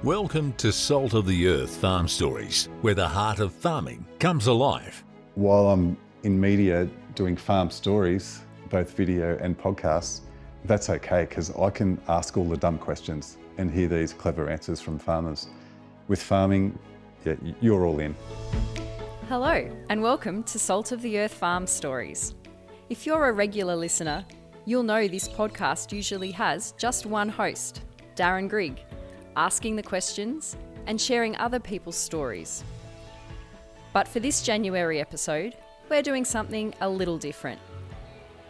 Welcome to Salt of the Earth Farm Stories, where the heart of farming comes alive. While I'm in media doing farm stories, both video and podcasts, that's okay because I can ask all the dumb questions and hear these clever answers from farmers. With farming, yeah, you're all in. Hello, and welcome to Salt of the Earth Farm Stories. If you're a regular listener, you'll know this podcast usually has just one host, Darren Grigg, asking the questions and sharing other people's stories. But for this January episode, we're doing something a little different.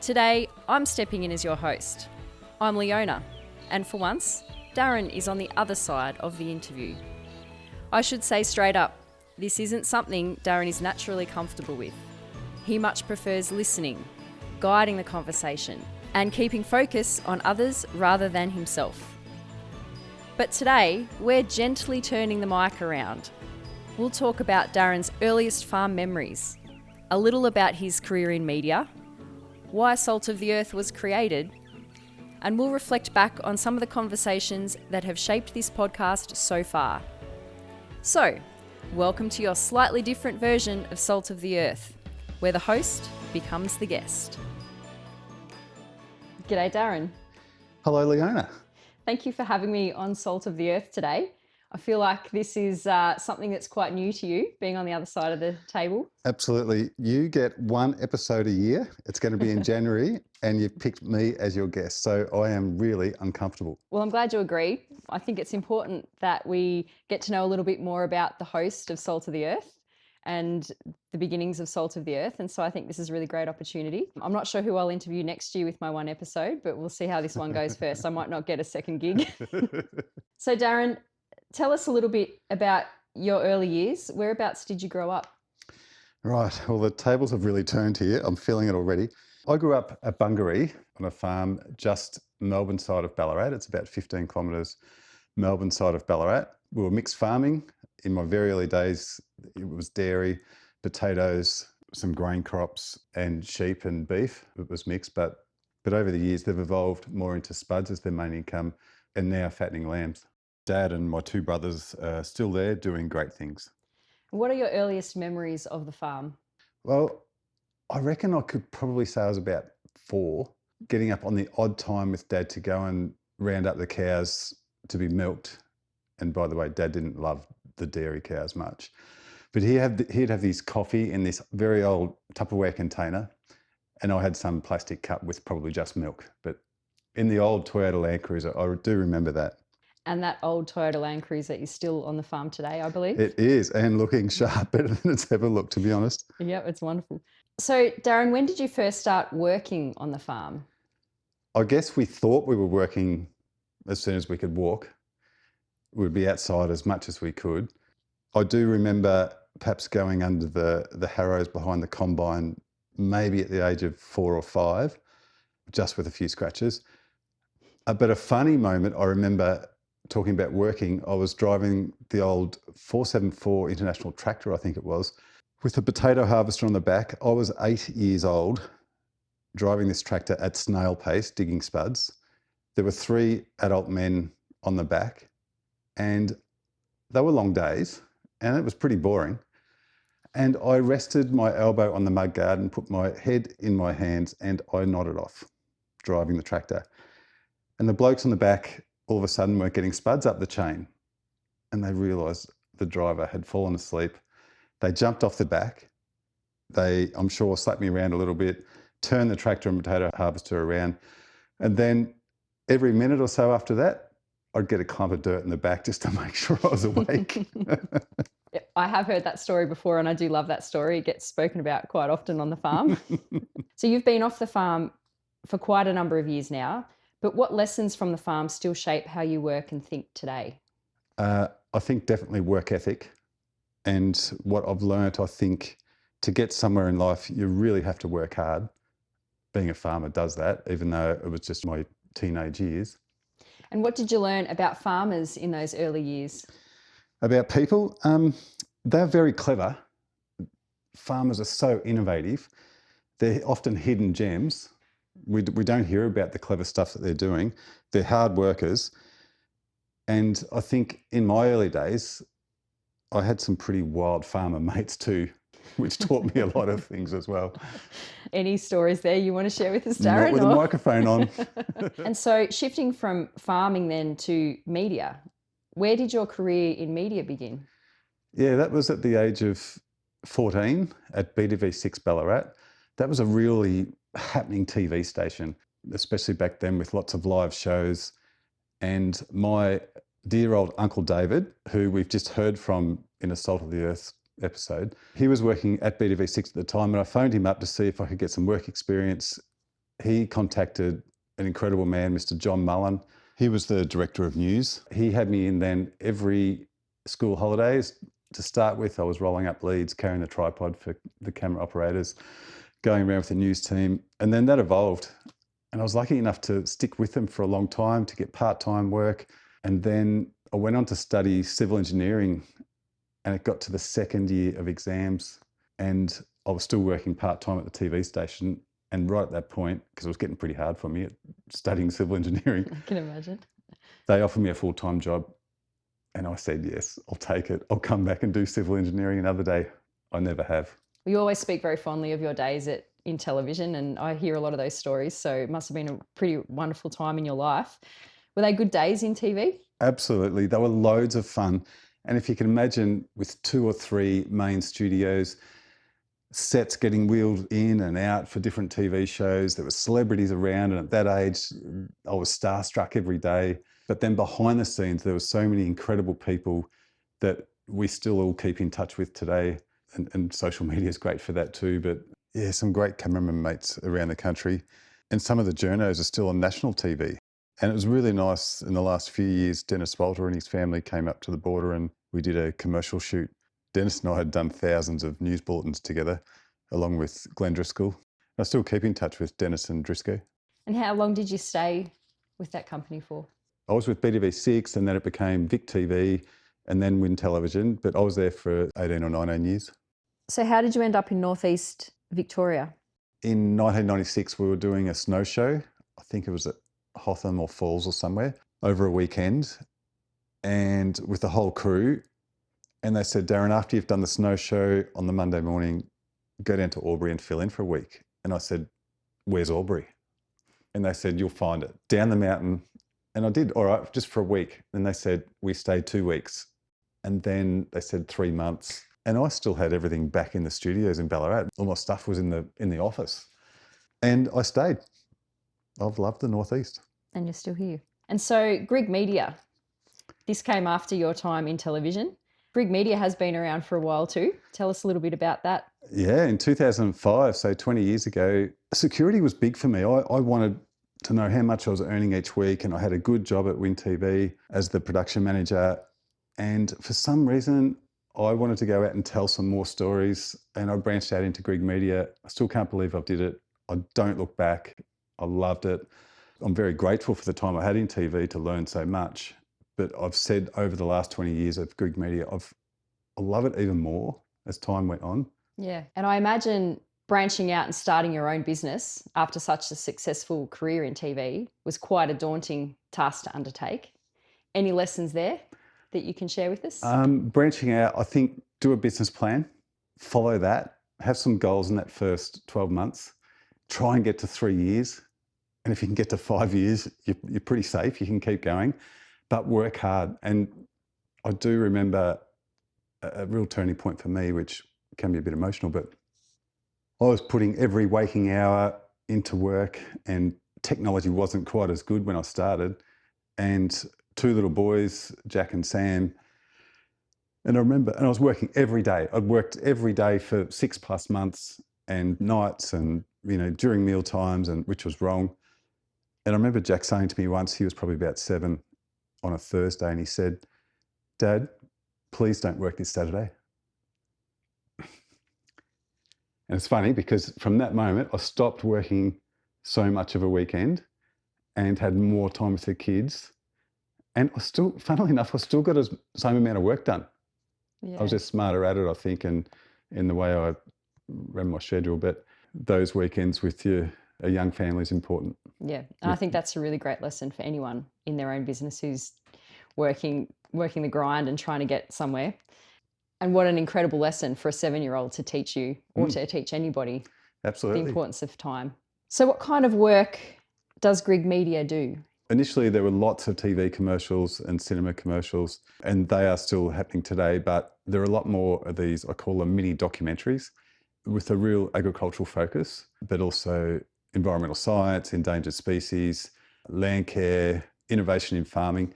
Today, I'm stepping in as your host. I'm Leona, and for once, Darren is on the other side of the interview. I should say straight up, this isn't something Darren is naturally comfortable with. He much prefers listening, guiding the conversation, and keeping focus on others rather than himself. But today, we're gently turning the mic around. We'll talk about Darren's earliest farm memories, a little about his career in media, why Salt of the Earth was created, and we'll reflect back on some of the conversations that have shaped this podcast so far. So, welcome to your slightly different version of Salt of the Earth, where the host becomes the guest. G'day, Darren. Hello, Leona. Thank you for having me on Salt of the Earth today. I feel like this is something that's quite new to you, being on the other side of the table. Absolutely. You get one episode a year. It's going to be in January, and you've picked me as your guest. So I am really uncomfortable. Well, I'm glad you agree. I think it's important that we get to know a little bit more about the host of Salt of the Earth and the beginnings of Salt of the Earth. And so I think this is a really great opportunity. I'm not sure who I'll interview next year with my one episode, but we'll see how this one goes first. I might not get a second gig. So Darren, tell us a little bit about your early years. Whereabouts did you grow up? Right. Well, the tables have really turned here. I'm feeling it already. I grew up at Bungaree on a farm just Melbourne side of Ballarat. It's about 15 kilometres Melbourne side of Ballarat. We were mixed farming. In my very early days, it was dairy, potatoes, some grain crops, and sheep and beef. It was mixed, but over the years, they've evolved more into spuds as their main income, and now fattening lambs. Dad and my two brothers are still there doing great things. What are your earliest memories of the farm? Well, I reckon I could probably say I was about 4, getting up on the odd time with Dad to go and round up the cows to be milked. And by the way, Dad didn't love the dairy cows much, but he'd have his coffee in this very old Tupperware container, and I had some plastic cup with probably just milk. But in the old Toyota Land Cruiser, I do remember that. And that old Toyota Land Cruiser is still on the farm today, I believe. It is, and looking sharp, better than it's ever looked, to be honest. Yep, it's wonderful. So Darren, when did you first start working on the farm? I guess we thought we were working as soon as we could walk. We'd be outside as much as we could. I do remember perhaps going under the harrows behind the combine, maybe at the age of 4 or 5, just with a few scratches. But a funny moment, I remember talking about working, I was driving the old 474 International tractor, I think it was, with a potato harvester on the back. I was 8 years old, driving this tractor at snail pace, digging spuds. There were 3 adult men on the back, and they were long days, and it was pretty boring. And I rested my elbow on the mudguard and put my head in my hands, and I nodded off, driving the tractor. And the blokes on the back all of a sudden were getting spuds up the chain, and they realised the driver had fallen asleep. They jumped off the back. They, I'm sure, slapped me around a little bit, turned the tractor and potato harvester around, and then every minute or so after that, I'd get a clump of dirt in the back just to make sure I was awake. I have heard that story before, and I do love that story. It gets spoken about quite often on the farm. So you've been off the farm for quite a number of years now, but what lessons from the farm still shape how you work and think today? I think definitely work ethic. And what I've learnt, I think, to get somewhere in life, you really have to work hard. Being a farmer does that, even though it was just my teenage years. And what did you learn about farmers in those early years? About people, they're very clever. Farmers are so innovative. They're often hidden gems. We don't hear about the clever stuff that they're doing. They're hard workers. And I think in my early days, I had some pretty wild farmer mates too, which taught me a lot of things as well. Any stories there you want to share with us, Not Darren? with a microphone on. And so shifting from farming then to media, where did your career in media begin? Yeah, that was at the age of 14 at BTV6 Ballarat. That was a really happening TV station, especially back then with lots of live shows. And my dear old Uncle David, who we've just heard from in a Salt of the Earth episode, he was working at BTV6 at the time, and I phoned him up to see if I could get some work experience. He contacted an incredible man, Mr. John Mullen. He was the director of news. He had me in then every school holidays. To start with, I was rolling up leads, carrying the tripod for the camera operators, going around with the news team, and then that evolved. And I was lucky enough to stick with them for a long time, to get part-time work. And then I went on to study civil engineering, and it got to the second year of exams, and I was still working part-time at the TV station. And right at that point, because it was getting pretty hard for me studying civil engineering, I can imagine. they offered me a full-time job. And I said, yes, I'll take it. I'll come back and do civil engineering another day. I never have. You always speak very fondly of your days in television, and I hear a lot of those stories, so it must have been a pretty wonderful time in your life. Were they good days in TV? Absolutely. They were loads of fun. And if you can imagine, with 2 or 3 main studios, sets getting wheeled in and out for different TV shows, there were celebrities around, and at that age, I was starstruck every day. But then behind the scenes, there were so many incredible people that we still all keep in touch with today. And social media is great for that too. But yeah, some great cameraman mates around the country. And some of the journos are still on national TV. And it was really nice in the last few years, Dennis Walter and his family came up to the border and we did a commercial shoot. Dennis and I had done thousands of news bulletins together, along with Glenn Driscoll. I still keep in touch with Dennis and Driscoll. And how long did you stay with that company for? I was with BTV6 and then it became Vic TV and then Win Television, but I was there for 18 or 19 years. So how did you end up in Northeast Victoria? In 1996, we were doing a snow show. I think it was at Hotham or Falls or somewhere over a weekend, and with the whole crew. And they said, Darren, after you've done the snow show on the Monday morning, go down to Albury and fill in for a week. And I said, where's Albury? And they said, you'll find it down the mountain. And I did, all right, just for a week. And they said, we stayed 2 weeks. And then they said 3 months. And I still had everything back in the studios in Ballarat. All my stuff was in the office. And I stayed. I've loved the Northeast. And you're still here. And so Grigg Media, this came after your time in television. Grigg Media has been around for a while too. Tell us a little bit about that. Yeah, in 2005, so 20 years ago, security was big for me. I wanted to know how much I was earning each week, and I had a good job at Win TV as the production manager. And for some reason, I wanted to go out and tell some more stories, and I branched out into Grigg Media. I still can't believe I did it. I don't look back. I loved it. I'm very grateful for the time I had in TV to learn so much. But I've said over the last 20 years of Grigg Media, I love it even more as time went on. Yeah. And I imagine branching out and starting your own business after such a successful career in TV was quite a daunting task to undertake. Any lessons there that you can share with us? Branching out, I think, do a business plan, follow that, have some goals in that first 12 months, try and get to 3 years. And if you can get to 5 years, you're pretty safe, you can keep going, but work hard. And I do remember a real turning point for me, which can be a bit emotional, but I was putting every waking hour into work, and technology wasn't quite as good when I started. And 2 little boys, Jack and Sam, and I remember, and I was working every day. I'd worked every day for 6+ months, and nights, and during meal times, and which was wrong. And I remember Jack saying to me once, he was probably about 7 on a Thursday, and he said, Dad, please don't work this Saturday. And it's funny because from that moment, I stopped working so much of a weekend and had more time with the kids. And I still, funnily enough, I still got the same amount of work done. Yeah. I was just smarter at it, I think, and in the way I ran my schedule. But those weekends with a young family is important. Yeah. And I think that's a really great lesson for anyone in their own business who's working the grind and trying to get somewhere. And what an incredible lesson for a 7-year-old to teach you, or to teach anybody, Absolutely. the importance of time. So what kind of work does Grigg Media do? Initially, there were lots of TV commercials and cinema commercials, and they are still happening today, but there are a lot more of these, I call them mini documentaries, with a real agricultural focus, but also environmental science, endangered species, land care, innovation in farming.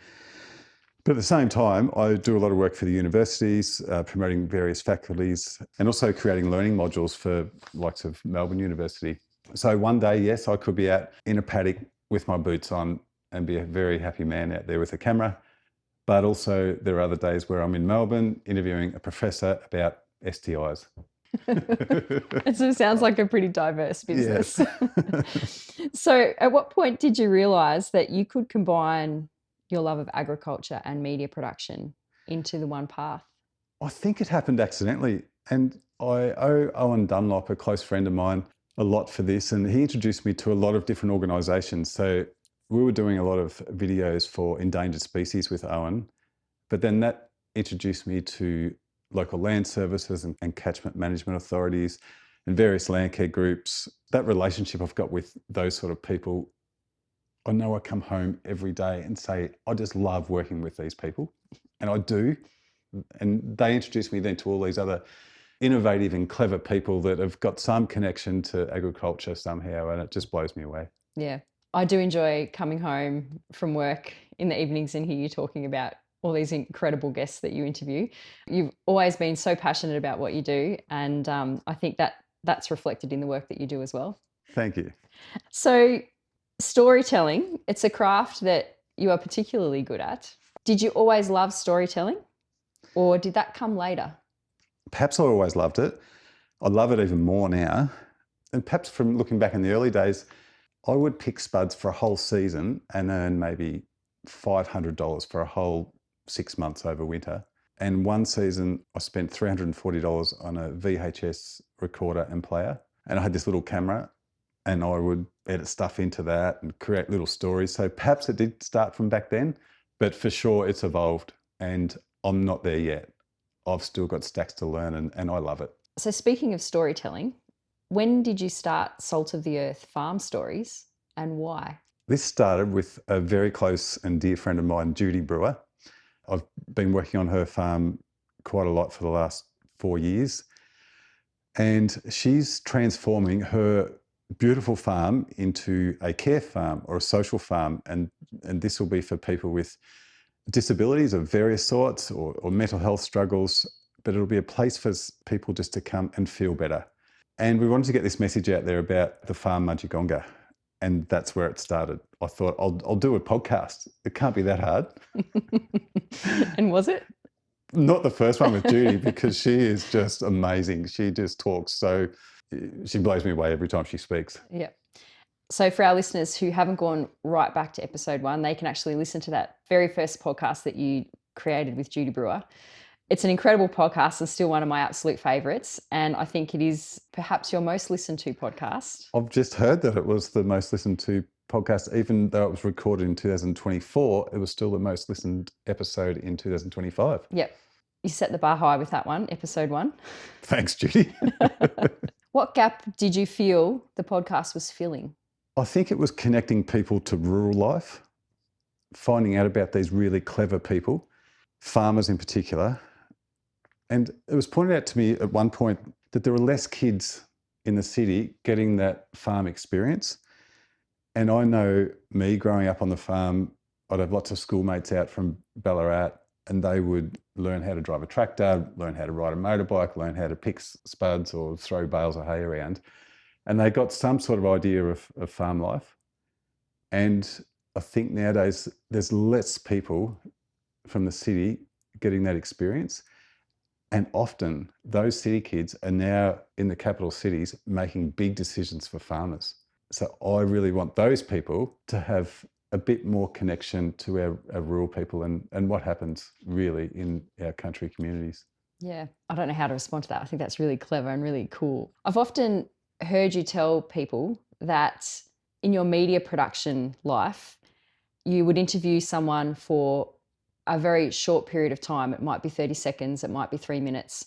But at the same time, I do a lot of work for the universities, promoting various faculties, and also creating learning modules for the likes of Melbourne University. So one day, yes, I could be out in a paddock with my boots on and be a very happy man out there with a camera. But also there are other days where I'm in Melbourne interviewing a professor about STIs. It sort of sounds like a pretty diverse business. Yes. So at what point did you realise that you could combine your love of agriculture and media production into the one path? I think it happened accidentally. And I owe Owen Dunlop, a close friend of mine, a lot for this. And he introduced me to a lot of different organisations. So we were doing a lot of videos for endangered species with Owen, but then that introduced me to local land services and catchment management authorities and various land care groups. That relationship I've got with those sort of people, I know I come home every day and say, I just love working with these people. And I do. And they introduced me then to all these other innovative and clever people that have got some connection to agriculture somehow, and it just blows me away. Yeah. I do enjoy coming home from work in the evenings and hear you talking about all these incredible guests that you interview. You've always been so passionate about what you do, and I think that's reflected in the work that you do as well. Thank you. So storytelling, it's a craft that you are particularly good at. Did you always love storytelling, or did that come later? Perhaps I always loved it. I love it even more now. And perhaps from looking back in the early days, I would pick spuds for a whole season and earn maybe $500 for a whole 6 months over winter. And one season I spent $340 on a VHS recorder and player. And I had this little camera and I would edit stuff into that and create little stories. So perhaps it did start from back then, but for sure it's evolved and I'm not there yet. I've still got stacks to learn and I love it. So speaking of storytelling, when did you start Salt of the Earth Farm Stories and why? This started with a very close and dear friend of mine, Judy Brewer. I've been working on her farm quite a lot for the last 4 years. And she's transforming her beautiful farm into a care farm or a social farm. And this will be for people with disabilities of various sorts or mental health struggles, but it'll be a place for people just to come and feel better. And we wanted to get this message out there about the farm Mudgegonga. And that's where it started. I thought, I'll do a podcast. It can't be that hard. And was it? Not the first one with Judy, because she is just amazing. She just talks she blows me away every time she speaks. Yeah. So for our listeners who haven't gone right back to episode 1, they can actually listen to that very first podcast that you created with Judy Brewer. It's an incredible podcast and still one of my absolute favourites. And I think it is perhaps your most listened to podcast. I've just heard that it was the most listened to podcast, even though it was recorded in 2024, it was still the most listened episode in 2025. Yep. You set the bar high with that one, episode 1. Thanks, Judy. What gap did you feel the podcast was filling? I think it was connecting people to rural life, finding out about these really clever people, farmers in particular. And it was pointed out to me at one point that there were less kids in the city getting that farm experience. And I know me growing up on the farm, I'd have lots of schoolmates out from Ballarat and they would learn how to drive a tractor, learn how to ride a motorbike, learn how to pick spuds or throw bales of hay around. And they got some sort of idea of farm life. And I think nowadays there's less people from the city getting that experience. And often those city kids are now in the capital cities making big decisions for farmers. So I really want those people to have a bit more connection to our rural people and what happens really in our country communities. Yeah, I don't know how to respond to that. I think that's really clever and really cool. I've often heard you tell people that in your media production life, you would interview someone for a very short period of time. It might be 30 seconds, it might be 3 minutes,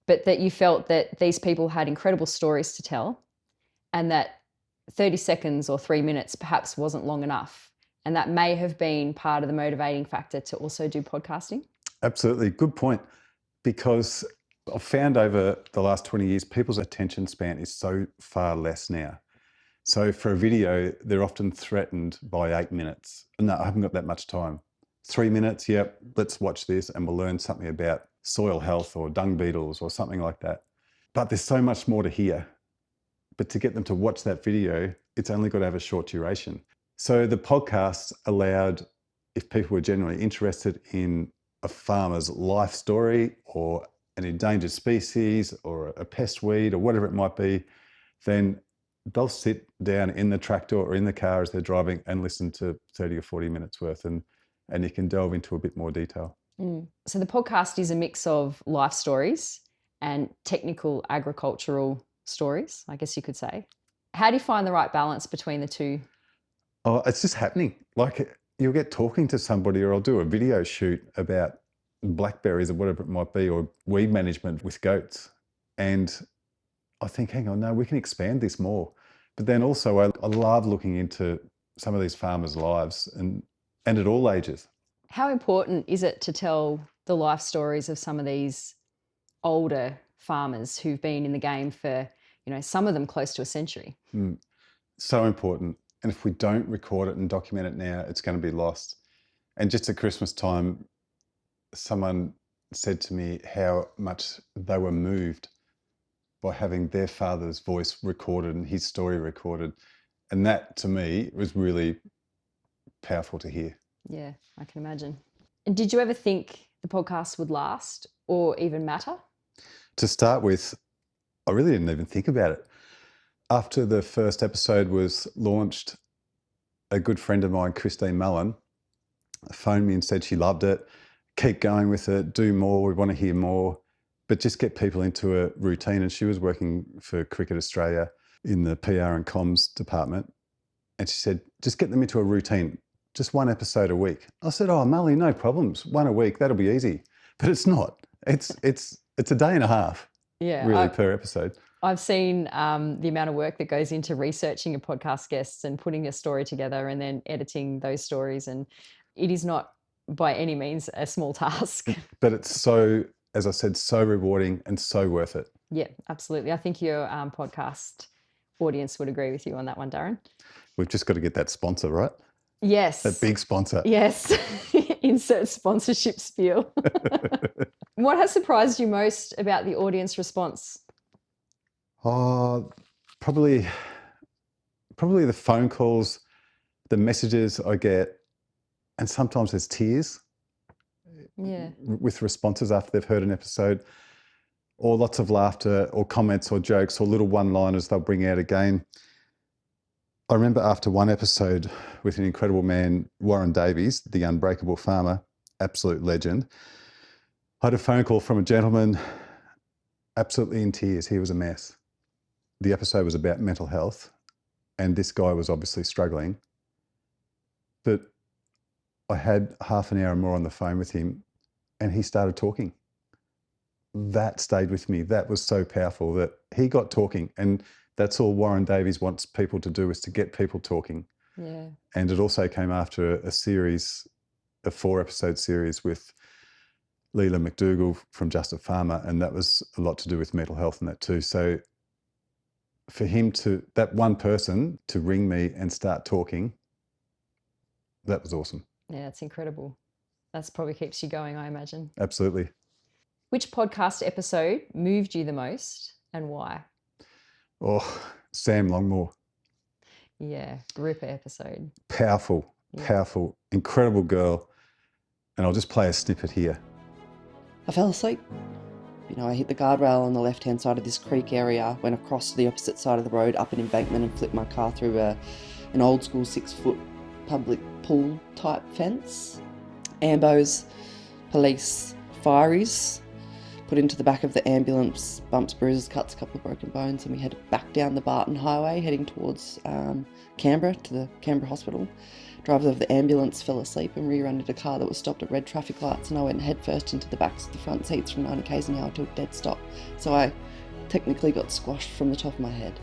but that you felt that these people had incredible stories to tell, and that 30 seconds or 3 minutes perhaps wasn't long enough. And that may have been part of the motivating factor to also do podcasting. Absolutely. Good point. Because I've found over the last 20 years, people's attention span is so far less now. So for a video, they're often threatened by 8 minutes. No, I haven't got that much time. 3 minutes, yep, let's watch this and we'll learn something about soil health or dung beetles or something like that. But there's so much more to hear. But to get them to watch that video, it's only got to have a short duration. So the podcast allowed, if people were genuinely interested in a farmer's life story or an endangered species or a pest weed or whatever it might be, then they'll sit down in the tractor or in the car as they're driving and listen to 30 or 40 minutes worth, and you can delve into a bit more detail. So the podcast is a mix of life stories and technical agricultural stories, I guess you could say. How do you find the right balance between the two? Oh, it's just happening. Like, you'll get talking to somebody, or I'll do a video shoot about blackberries or whatever it might be, or weed management with goats. And I think, hang on, no, we can expand this more. But then also I love looking into some of these farmers' lives and at all ages. How important is it to tell the life stories of some of these older farmers who've been in the game for, some of them close to a century? So important. And if we don't record it and document it now, it's going to be lost. And just at Christmas time, someone said to me how much they were moved by having their father's voice recorded and his story recorded. And that, to me, was really powerful to hear. Yeah, I can imagine. And did you ever think the podcast would last or even matter? To start with, I really didn't even think about it. After the first episode was launched, a good friend of mine, Christine Mullen, phoned me and said she loved it. Keep going with it, do more, we want to hear more, but just get people into a routine. And she was working for Cricket Australia in the PR and comms department. And she said, just get them into a routine, just one episode a week. I said, oh, Mully, no problems, one a week, that'll be easy. But it's not. It's a day and a half, really, per episode. I've seen the amount of work that goes into researching your podcast guests and putting a story together and then editing those stories. And it is not by any means a small task. But it's so, as I said, so rewarding and so worth it. Yeah, absolutely. I think your podcast audience would agree with you on that one, Darren. We've just got to get that sponsor, right? Yes. That big sponsor. Yes. Insert sponsorship spiel. What has surprised you most about the audience response? Oh, probably the phone calls, the messages I get, and sometimes there's tears with responses after they've heard an episode, or lots of laughter or comments or jokes or little one-liners they'll bring out again. I remember after one episode with an incredible man, Warren Davies, the unbreakable farmer, absolute legend, I had a phone call from a gentleman absolutely in tears. He was a mess. The episode was about mental health, and this guy was obviously struggling. But I had half an hour more on the phone with him, and he started talking. That stayed with me. That was so powerful that he got talking, and that's all Warren Davies wants people to do, is to get people talking. Yeah. And it also came after a 4-episode series with Leela McDougall from Just a Farmer, and that was a lot to do with mental health and that too. So for him that one person to ring me and start talking, that was awesome. Yeah, it's incredible. That's probably keeps you going, I imagine. Absolutely. Which podcast episode moved you the most and why? Oh, Sam Longmore. Yeah, ripper episode. Powerful, incredible girl. And I'll just play a snippet here. I fell asleep. I hit the guardrail on the left-hand side of this creek area, went across to the opposite side of the road, up an embankment, and flipped my car through an old school 6-foot public pool type fence. Ambos, police, fireys, put into the back of the ambulance, bumps, bruises, cuts, a couple of broken bones, and we headed back down the Barton Highway, heading towards Canberra, to the Canberra Hospital. driver of the ambulance fell asleep and rear-ended a car that was stopped at red traffic lights, and I went headfirst into the backs of the front seats from 90 k's an hour to a dead stop. So I technically got squashed from the top of my head.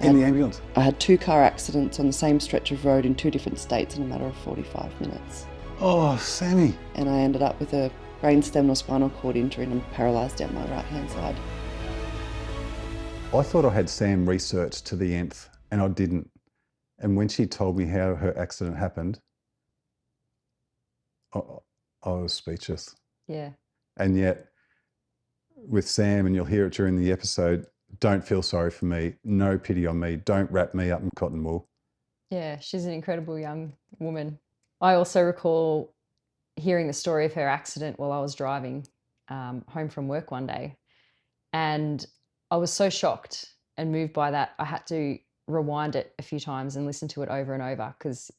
In the ambulance? I had 2 car accidents on the same stretch of road in 2 different states in a matter of 45 minutes. Oh, Sammy. And I ended up with a brainstem or spinal cord injury and I'm paralysed down my right-hand side. I thought I had Sam researched to the nth, and I didn't. And when she told me how her accident happened, I was speechless. Yeah. And yet, with Sam, and you'll hear it during the episode, don't feel sorry for me, no pity on me, don't wrap me up in cotton wool. Yeah, she's an incredible young woman. I also recall hearing the story of her accident while I was driving home from work one day. And I was so shocked and moved by that. I had to rewind it a few times and listen to it over and over because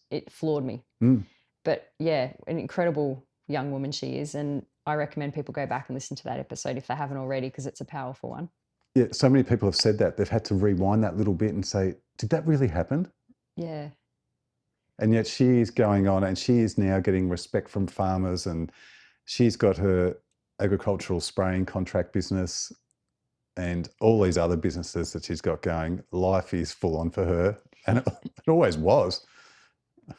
it floored me. Mm. But yeah, an incredible young woman she is. And I recommend people go back and listen to that episode if they haven't already, because it's a powerful one. Yeah, so many people have said that. They've had to rewind that little bit and say, did that really happen? Yeah. And yet she is going on and she is now getting respect from farmers, and she's got her agricultural spraying contract business and all these other businesses that she's got going. Life is full on for her, and it always was.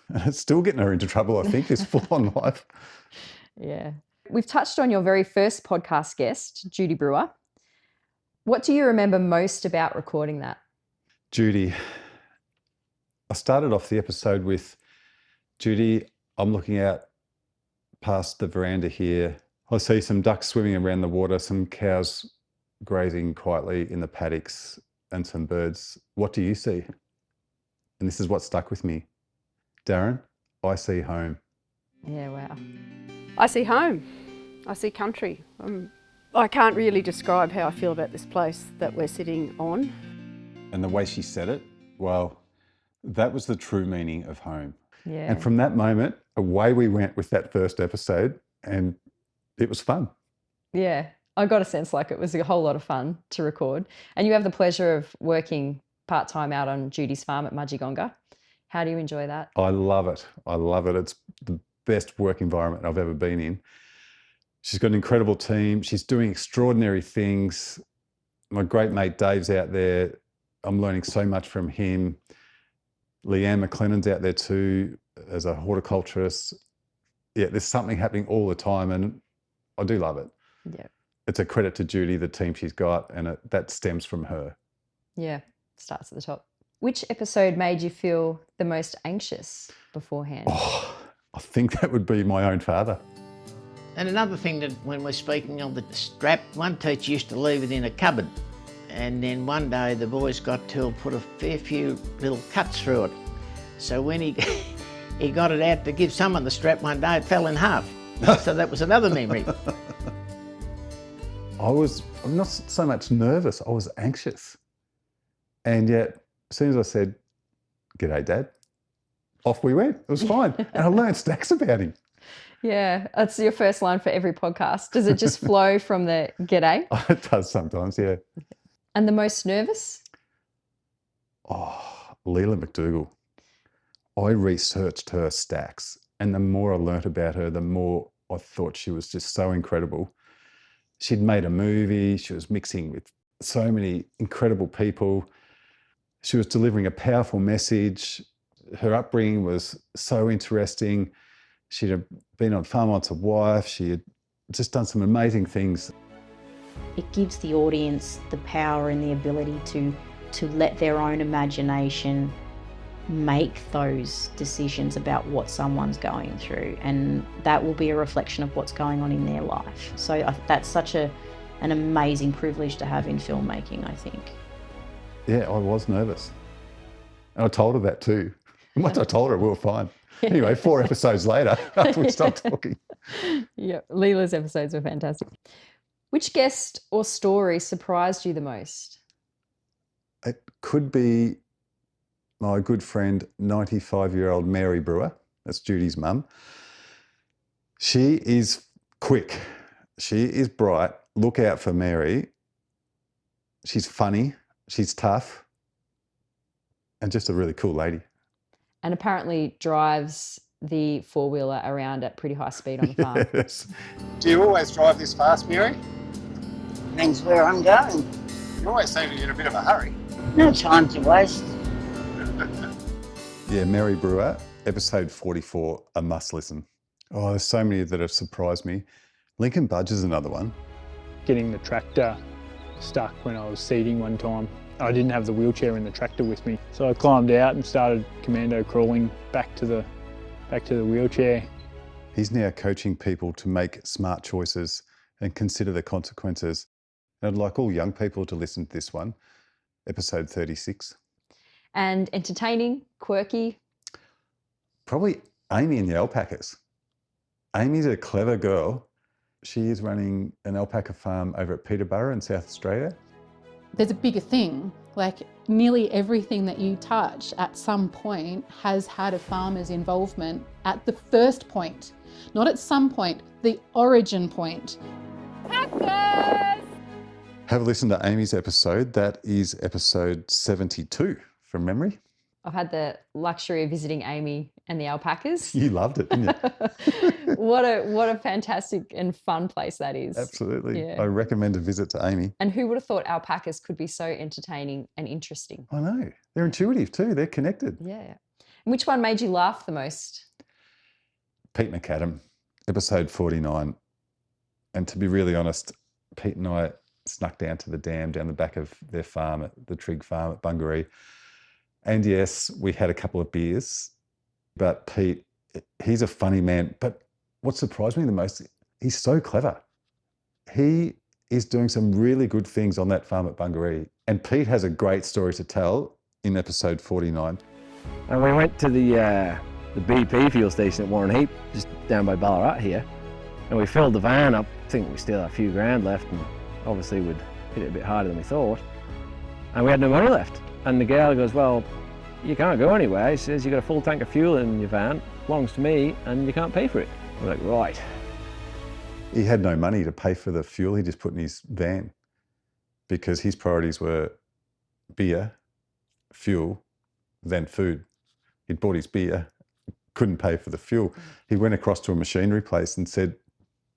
And it's still getting her into trouble, I think, is full on life. Yeah. We've touched on your very first podcast guest, Judy Brewer. What do you remember most about recording that? Judy, I started off the episode with, Judy, I'm looking out past the veranda here. I see some ducks swimming around the water, some cows grazing quietly in the paddocks, and some birds. What do you see? And this is what stuck with me. Darren, I see home. Yeah, wow. I see home. I see country. I can't really describe how I feel about this place that we're sitting on. And the way she said it, well, that was the true meaning of home. Yeah. And from that moment, away we went with that first episode, and it was fun. Yeah. I got a sense like it was a whole lot of fun to record. And you have the pleasure of working part-time out on Judy's farm at Mudgegonga. How do you enjoy that? I love it. I love it. It's the best work environment I've ever been in. She's got an incredible team. She's doing extraordinary things. My great mate Dave's out there. I'm learning so much from him. Leanne McLennan's out there too as a horticulturist. Yeah, there's something happening all the time, and I do love it. Yeah. It's a credit to Judy, the team she's got, and that stems from her. Yeah. Starts at the top. Which episode made you feel the most anxious beforehand? Oh, I think that would be my own father. And another thing that when we're speaking of the strap, one teacher used to leave it in a cupboard, and then one day the boys got to put a fair few little cuts through it. So when he got it out to give someone the strap one day, it fell in half. So that was another memory. I'm not so much nervous, I was anxious. And yet, as soon as I said, "G'day, Dad," off we went. It was fine. And I learned stacks about him. Yeah, that's your first line for every podcast. Does it just flow from the g'day? It does sometimes, yeah. And the most nervous? Oh, Leela McDougall. I researched her stacks, and the more I learnt about her, the more I thought she was just so incredible. She'd made a movie, she was mixing with so many incredible people. She was delivering a powerful message. Her upbringing was so interesting. She'd have been on Farm Once a Wife. She had just done some amazing things. It gives the audience the power and the ability to let their own imagination make those decisions about what someone's going through, and that will be a reflection of what's going on in their life. So that's such an amazing privilege to have in filmmaking, I think. Yeah, I was nervous. And I told her that too. And once I told her, we were fine. Anyway, 4 episodes later, we stopped talking. Yeah, Leela's episodes were fantastic. Which guest or story surprised you the most? It could be my good friend, 95-year-old Mary Brewer. That's Judy's mum. She is quick. She is bright. Look out for Mary. She's funny. She's tough. And just a really cool lady. and apparently drives the four-wheeler around at pretty high speed on the farm. Yes. Do you always drive this fast, Mary? Depends where I'm going. You always seem to be in a bit of a hurry. No time to waste. Yeah, Mary Brewer, episode 44, a must listen. Oh, there's so many that have surprised me. Lincoln Budge is another one. Getting the tractor stuck when I was seeding one time. I didn't have the wheelchair in the tractor with me, so I climbed out and started commando crawling back to the wheelchair. He's now coaching people to make smart choices and consider the consequences. And I'd like all young people to listen to this one, episode 36. And entertaining, quirky. Probably Amy and the alpacas. Amy's a clever girl. She is running an alpaca farm over at Peterborough in South Australia. There's a bigger thing, like nearly everything that you touch at some point has had a farmer's involvement at the first point, not at some point, the origin point. Have a listen to Amy's episode. That is episode 72 from memory. I've had the luxury of visiting Amy and the alpacas. You loved it, didn't you? What a fantastic and fun place that is. Absolutely. Yeah. I recommend a visit to Amy. And who would have thought alpacas could be so entertaining and interesting? I know. They're intuitive too. They're connected. Yeah. And which one made you laugh the most? Pete McAdam, episode 49. And to be really honest, Pete and I snuck down to the dam down the back of their farm, at the Trigg farm at Bungaree. And yes, we had a couple of beers, but Pete, he's a funny man. But what surprised me the most, he's so clever. He is doing some really good things on that farm at Bungaree. And Pete has a great story to tell in episode 49. And we went to the BP fuel station at Warren Heap, just down by Ballarat here. And we filled the van up. I think we still had a few grand left, and obviously we'd hit it a bit harder than we thought. And we had no money left. And the girl goes, well, you can't go anywhere. He says, you've got a full tank of fuel in your van, belongs to me, and you can't pay for it. We're like, right. He had no money to pay for the fuel he just put in his van because his priorities were beer, fuel, then food. He'd bought his beer, couldn't pay for the fuel. He went across to a machinery place and said,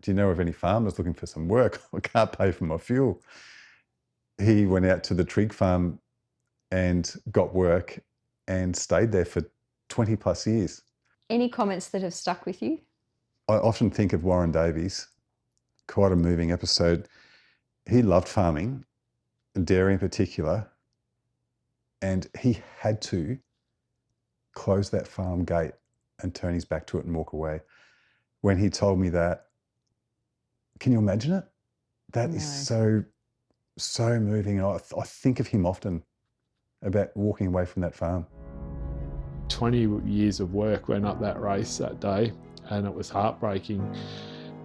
do you know of any farmers looking for some work? I can't pay for my fuel. He went out to the Trigg farm and got work and stayed there for 20 plus years. Any comments that have stuck with you? I often think of Warren Davies, quite a moving episode. He loved farming, and dairy in particular, and he had to close that farm gate and turn his back to it and walk away. When he told me that, can you imagine it? That is so moving. I think of him often about walking away from that farm. 20 years of work went up that race that day, and it was heartbreaking.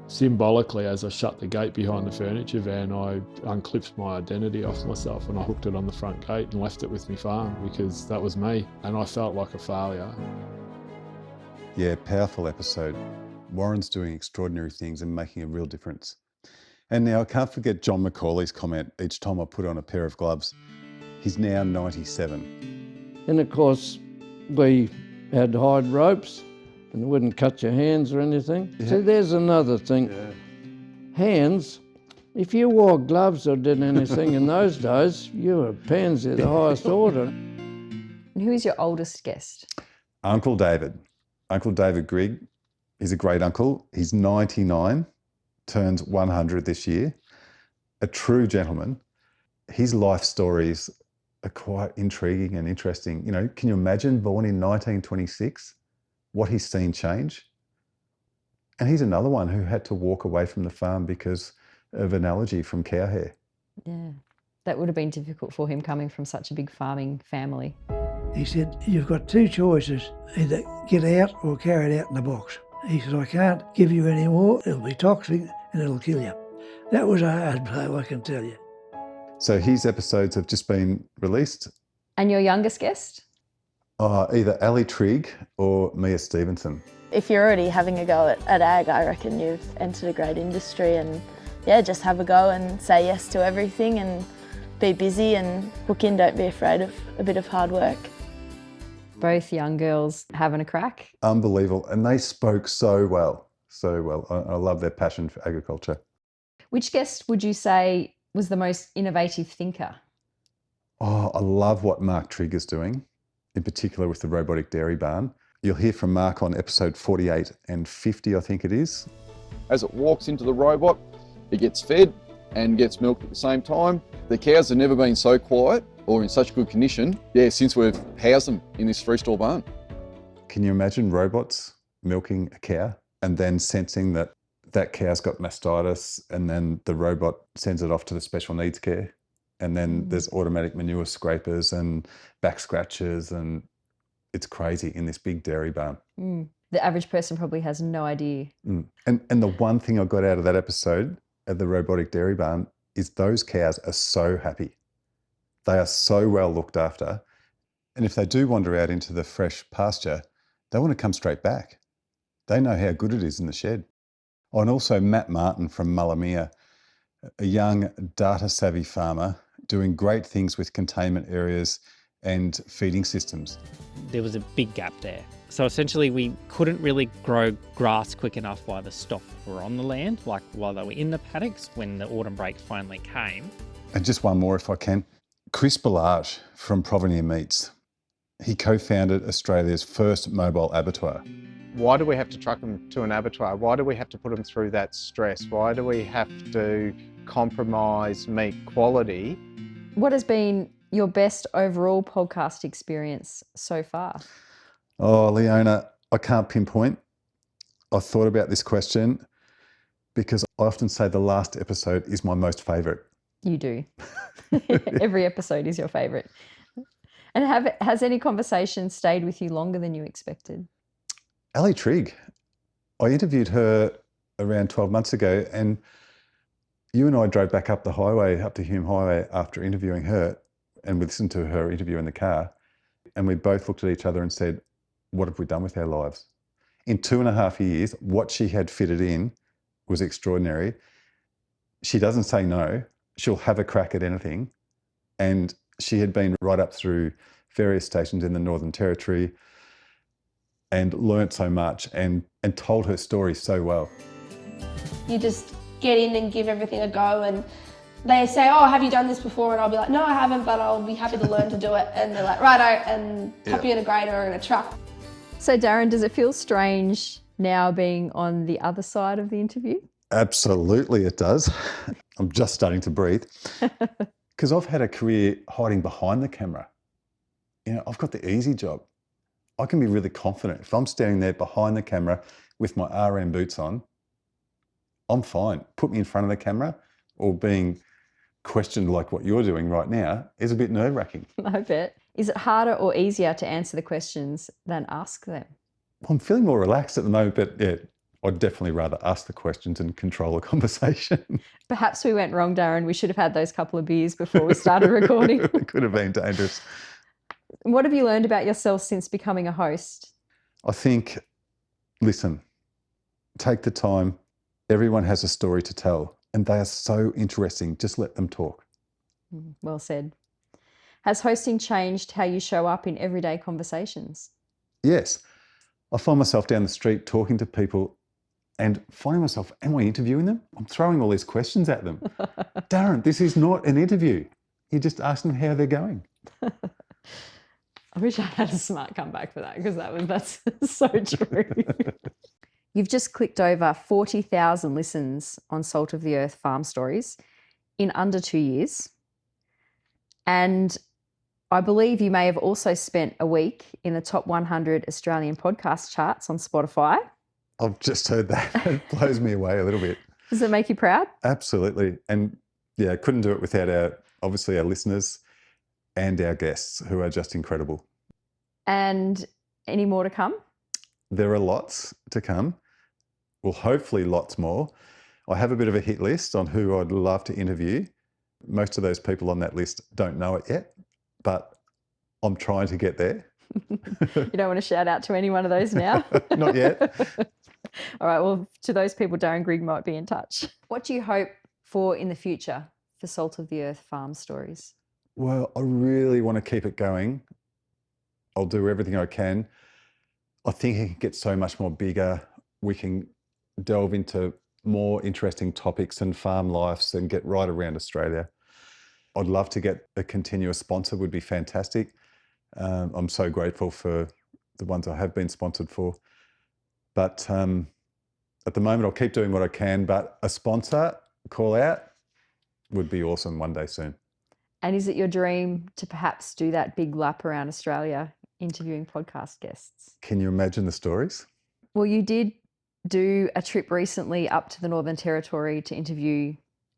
Symbolically, as I shut the gate behind the furniture van, I unclipped my identity off myself and I hooked it on the front gate and left it with my farm because that was me, and I felt like a failure. Yeah, powerful episode. Warren's doing extraordinary things and making a real difference. And now I can't forget John McCauley's comment each time I put on a pair of gloves. He's now 97. And of course, we had hide ropes and wouldn't cut your hands or anything. Yeah. So there's another thing. Yeah. Hands, if you wore gloves or did anything in those days, you were pansy of the highest order. And who is your oldest guest? Uncle David Grigg. He's a great uncle. He's 99, turns 100 this year. A true gentleman. His life stories are quite intriguing and interesting. You know, can you imagine born in 1926, what he's seen change? And he's another one who had to walk away from the farm because of an allergy from cow hair. Yeah, that would have been difficult for him coming from such a big farming family. He said, you've got two choices, either get out or carry it out in the box. He said, I can't give you any more, it'll be toxic and it'll kill you. That was a hard blow, I can tell you. So his episodes have just been released. And your youngest guest? Either Ali Trigg or Mia Stevenson. If you're already having a go at ag, I reckon you've entered a great industry, and yeah, just have a go and say yes to everything and be busy and hook in, don't be afraid of a bit of hard work. Both young girls having a crack. Unbelievable. And they spoke so well, so well. I love their passion for agriculture. Which guest would you say was the most innovative thinker? Oh, I love what Mark Trigger's doing, in particular with the robotic dairy barn. You'll hear from Mark on episode 48 and 50, I think it is. As it walks into the robot, it gets fed and gets milked at the same time. The cows have never been so quiet or in such good condition, since we've housed them in this freestall barn. Can you imagine robots milking a cow and then sensing that that cow's got mastitis, and then the robot sends it off to the special needs care? And then there's automatic manure scrapers and back scratchers, and it's crazy in this big dairy barn. The average person probably has no idea. And the one thing I got out of that episode at the robotic dairy barn is those cows are so happy. They are so well looked after. And if they do wander out into the fresh pasture, they want to come straight back. They know how good it is in the shed. Oh, and also Matt Martin from Mullamere, a young data-savvy farmer doing great things with containment areas and feeding systems. There was a big gap there. So essentially we couldn't really grow grass quick enough while the stock were on the land, like while they were in the paddocks when the autumn break finally came. And just one more if I can. Chris Ballage from Provenir Meats. He co-founded Australia's first mobile abattoir. Why do we have to truck them to an abattoir? Why do we have to put them through that stress? Why do we have to compromise meat quality? What has been your best overall podcast experience so far? Oh, Leona, I can't pinpoint. I thought about this question because I often say the last episode is my most favourite. You do. Every episode is your favourite. And has any conversation stayed with you longer than you expected? Ali Trigg. I interviewed her around 12 months ago, and you and I drove back up the highway, up the Hume Highway, after interviewing her, and we listened to her interview in the car, and we both looked at each other and said, what have we done with our lives? In 2.5 years, what she had fitted in was extraordinary. She doesn't say no. She'll have a crack at anything. And she had been right up through various stations in the Northern Territory and learnt so much and told her story so well. You just get in and give everything a go, and they say, oh, have you done this before? And I'll be like, no, I haven't, but I'll be happy to learn to do it. And they're like, righto, and pop you in a grader or in a truck. So Darren, does it feel strange now being on the other side of the interview? Absolutely it does. I'm just starting to breathe. Because I've had a career hiding behind the camera. You know, I've got the easy job. I can be really confident. If I'm standing there behind the camera with my RM boots on, I'm fine. Put me in front of the camera or being questioned like what you're doing right now is a bit nerve-wracking. I bet. Is it harder or easier to answer the questions than ask them? I'm feeling more relaxed at the moment, but yeah, I'd definitely rather ask the questions and control the conversation. Perhaps we went wrong, Darren. We should have had those couple of beers before we started recording. It could have been dangerous. What have you learned about yourself since becoming a host? I think, listen, take the time. Everyone has a story to tell, and they are so interesting. Just let them talk. Well said. Has hosting changed how you show up in everyday conversations? Yes. I find myself down the street talking to people and finding myself, am I interviewing them? I'm throwing all these questions at them. Darren, this is not an interview. You're just asking them how they're going. I wish I had a smart comeback for that, because that's so true. You've just clicked over 40,000 listens on Salt of the Earth Farm Stories in under 2 years. And I believe you may have also spent a week in the top 100 Australian podcast charts on Spotify. I've just heard that. It blows me away a little bit. Does it make you proud? Absolutely. And yeah, couldn't do it without our listeners and our guests, who are just incredible. And any more to come? There are lots to come. Well, hopefully lots more. I have a bit of a hit list on who I'd love to interview. Most of those people on that list don't know it yet, but I'm trying to get there. You don't want to shout out to any one of those now? Not yet. All right, well, to those people, Darren Grigg might be in touch. What do you hope for in the future for Salt of the Earth Farm Stories? Well, I really want to keep it going. I'll do everything I can. I think it can get so much more bigger. We can delve into more interesting topics and farm lives and get right around Australia. I'd love to get a continuous sponsor, would be fantastic. I'm so grateful for the ones I have been sponsored for. But at the moment, I'll keep doing what I can, but a sponsor call out would be awesome one day soon. And is it your dream to perhaps do that big lap around Australia interviewing podcast guests? Can you imagine the stories? Well, you did do a trip recently up to the Northern Territory to interview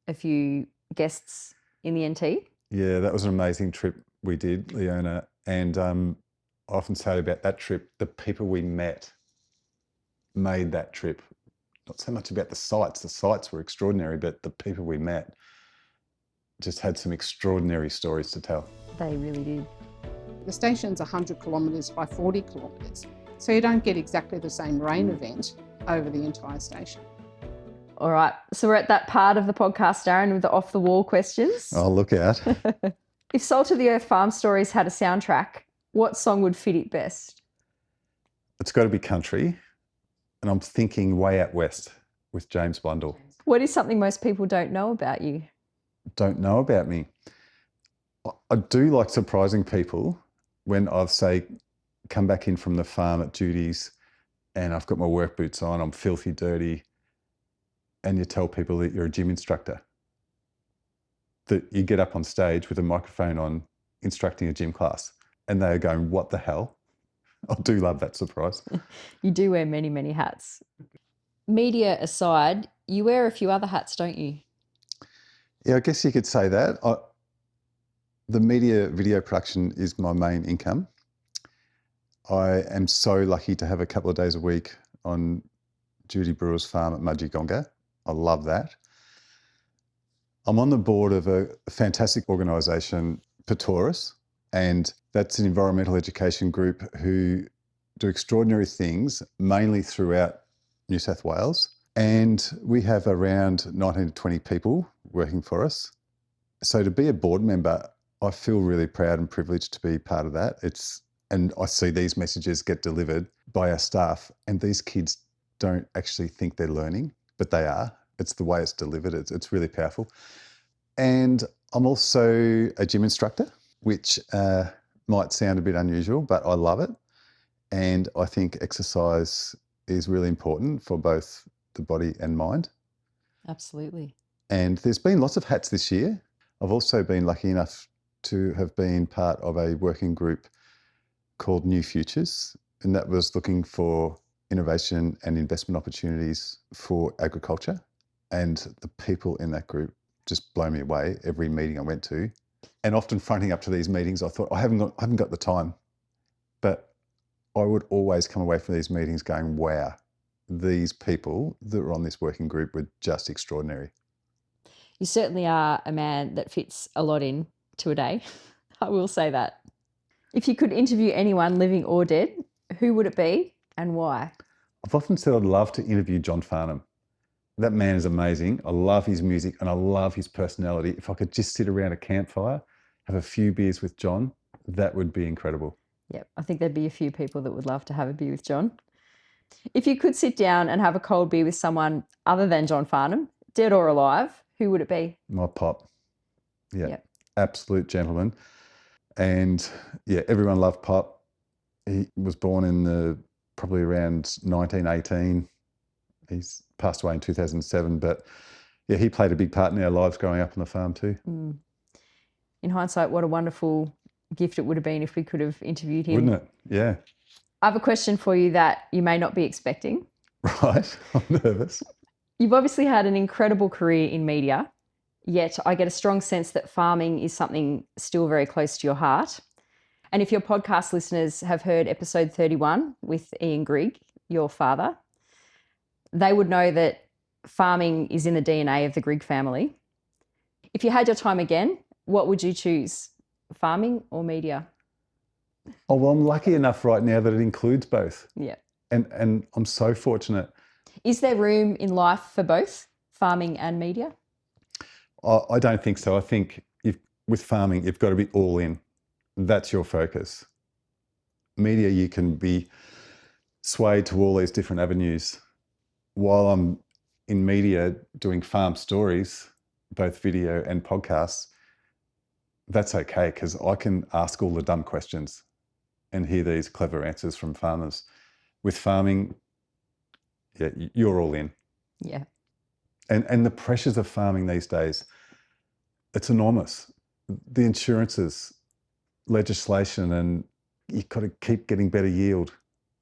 a few guests in the NT. Yeah, that was an amazing trip we did, Leona. And I often say about that trip, the people we met made that trip. Not so much about the sights. The sights were extraordinary, but the people we met just had some extraordinary stories to tell. They really did. The station's 100 kilometres by 40 kilometres, so you don't get exactly the same rain event over the entire station. All right, so we're at that part of the podcast, Darren, with the off-the-wall questions. Oh, look out. If Salt of the Earth Farm Stories had a soundtrack, what song would fit it best? It's got to be country, and I'm thinking Way Out West with James Blundell. What is something most people don't know about you? Don't know about me. I do like surprising people when I've, say, come back in from the farm at duties and I've got my work boots on, I'm filthy dirty, and you tell people that you're a gym instructor. That you get up on stage with a microphone on instructing a gym class and they're going, what the hell? I do love that surprise. You do wear many, many hats. Media aside, you wear a few other hats, don't you? Yeah, I guess you could say that. The media video production is my main income. I am so lucky to have a couple of days a week on Judy Brewer's farm at Mudgegonga. I love that. I'm on the board of a fantastic organisation, Patoris, and that's an environmental education group who do extraordinary things, mainly throughout New South Wales. And we have around 19 to 20 people working for us. So to be a board member, I feel really proud and privileged to be part of that. And I see these messages get delivered by our staff, and these kids don't actually think they're learning, but they are. It's the way it's delivered. It's really powerful. And I'm also a gym instructor, which might sound a bit unusual, but I love it. And I think exercise is really important for both the body and mind. Absolutely. And there's been lots of hats this year. I've also been lucky enough to have been part of a working group called New Futures, and that was looking for innovation and investment opportunities for agriculture. And the people in that group just blow me away every meeting I went to. And often fronting up to these meetings, I thought, I haven't got the time. But I would always come away from these meetings going, wow, these people that were on this working group were just extraordinary. You certainly are a man that fits a lot in to a day. I will say that. If you could interview anyone, living or dead, who would it be and why? I've often said I'd love to interview John Farnham. That man is amazing. I love his music and I love his personality. If I could just sit around a campfire, have a few beers with John, that would be incredible. Yep, I think there'd be a few people that would love to have a beer with John. If you could sit down and have a cold beer with someone other than John Farnham, dead or alive, who would it be? My pop. Yeah, Yep. Absolute gentleman. And yeah, everyone loved Pop. He was born in probably around 1918. He's passed away in 2007, but yeah, he played a big part in our lives growing up on the farm too. Mm. In hindsight, what a wonderful gift it would have been if we could have interviewed him. Wouldn't it? Yeah. I have a question for you that you may not be expecting. Right, I'm nervous. You've obviously had an incredible career in media, yet I get a strong sense that farming is something still very close to your heart. And if your podcast listeners have heard episode 31 with Darren Grigg, your father, they would know that farming is in the DNA of the Grigg family. If you had your time again, what would you choose, farming or media? Oh, well, I'm lucky enough right now that it includes both. Yeah. And I'm so fortunate. Is there room in life for both, farming and media? I don't think so. I think with farming, you've got to be all in. That's your focus. media, you can be swayed to all these different avenues. While I'm in media doing farm stories, both video and podcasts, that's okay, because I can ask all the dumb questions and hear these clever answers from farmers. With farming, yeah, you're all in. Yeah. And the pressures of farming these days, it's enormous. The insurances, legislation, and you've got to keep getting better yield.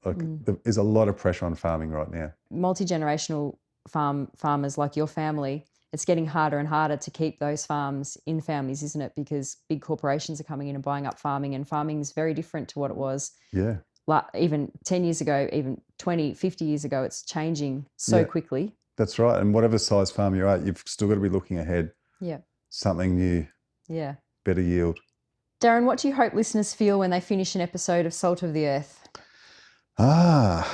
Like, there's a lot of pressure on farming right now. Multi-generational farmers like your family, it's getting harder and harder to keep those farms in families, isn't it? Because big corporations are coming in and buying up farming, and farming is very different to what it was. Yeah. Like even 10 years ago, even 20, 50 years ago, it's changing so quickly. That's right. And whatever size farm you're at, you've still got to be looking ahead. Yeah. Something new. Yeah. Better yield. Darren, what do you hope listeners feel when they finish an episode of Salt of the Earth? I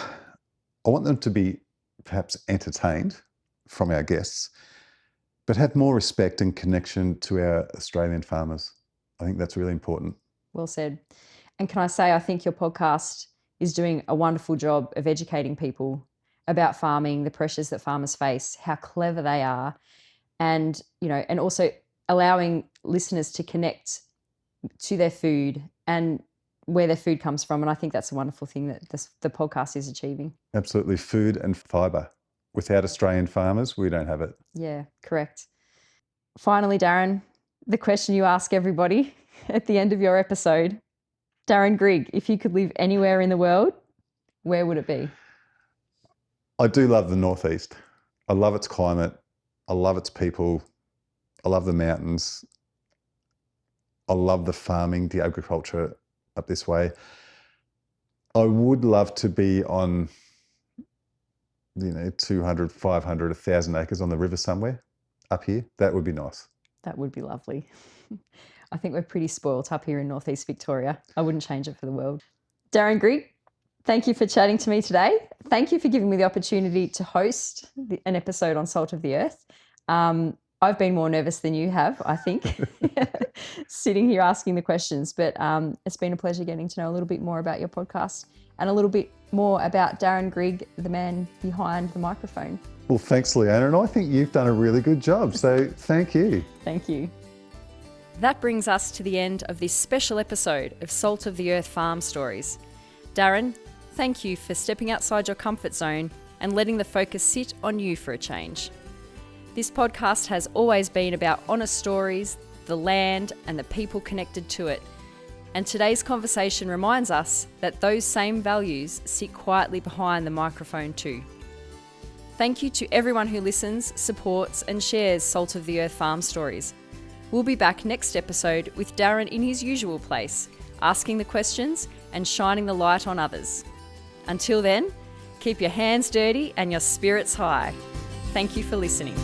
want them to be perhaps entertained from our guests, but have more respect and connection to our Australian farmers. I think that's really important. Well said. And can I say, I think your podcast is doing a wonderful job of educating people about farming, the pressures that farmers face, how clever they are, and, you know, and also allowing listeners to connect to their food and where their food comes from. And I think that's a wonderful thing that the podcast is achieving. Absolutely. Food and fibre. Without Australian farmers, we don't have it. Yeah, correct. Finally, Darren, the question you ask everybody at the end of your episode. Darren Grigg, if you could live anywhere in the world, where would it be? I do love the Northeast. I love its climate. I love its people. I love the mountains. I love the farming, the agriculture up this way. I would love to be on, 200, 500, 1,000 acres on the river somewhere up here. That would be nice. That would be lovely. I think we're pretty spoilt up here in Northeast Victoria. I wouldn't change it for the world. Darren Grigg, thank you for chatting to me today. Thank you for giving me the opportunity to host an episode on Salt of the Earth. I've been more nervous than you have, I think, sitting here asking the questions, but it's been a pleasure getting to know a little bit more about your podcast and a little bit more about Darren Grigg, the man behind the microphone. Well, thanks, Leona, and I think you've done a really good job, so thank you. Thank you. That brings us to the end of this special episode of Salt of the Earth Farm Stories. Darren, thank you for stepping outside your comfort zone and letting the focus sit on you for a change. This podcast has always been about honest stories, the land, and the people connected to it. And today's conversation reminds us that those same values sit quietly behind the microphone too. Thank you to everyone who listens, supports, and shares Salt of the Earth Farm Stories. We'll be back next episode with Darren in his usual place, asking the questions and shining the light on others. Until then, keep your hands dirty and your spirits high. Thank you for listening.